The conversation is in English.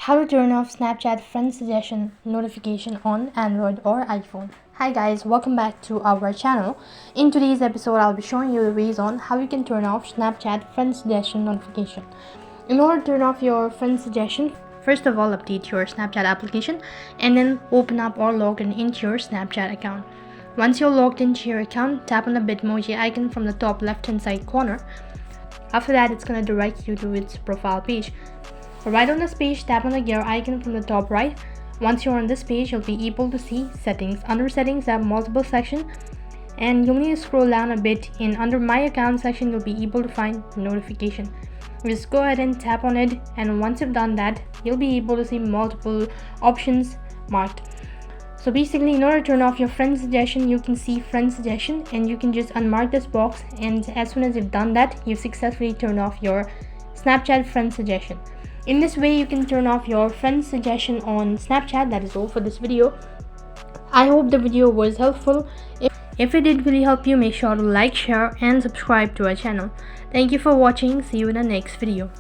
How to turn off Snapchat friend suggestion notification on Android or iPhone. Hi guys, welcome back to our channel. In today's episode, I'll be showing you the ways on how you can turn off Snapchat friend suggestion notification. In order to turn off your friend suggestion, first of all, update your Snapchat application and then open up or log into your Snapchat account. Once you're logged into your account, tap on the Bitmoji icon from the top left hand side corner. After that, it's going to direct you to its profile page. Right on this page, tap on the gear icon from the top right. Once you're on this page, you'll be able to see settings. Under settings, there are multiple sections, and you'll need to scroll down a bit. In under my account section, you'll be able to find notification. Just go ahead and tap on it, and once you've done that, you'll be able to see multiple options marked. So basically, in order to turn off your friend suggestion, you can see friend suggestion and you can just unmark this box, and as soon as you've done that, you've successfully turned off your Snapchat friend suggestion. In this way, you can turn off your friend suggestion on Snapchat. That is all for this video. I hope the video was helpful. If it did really help you, make sure to like, share and subscribe to our channel. Thank you for watching. See you in the next video.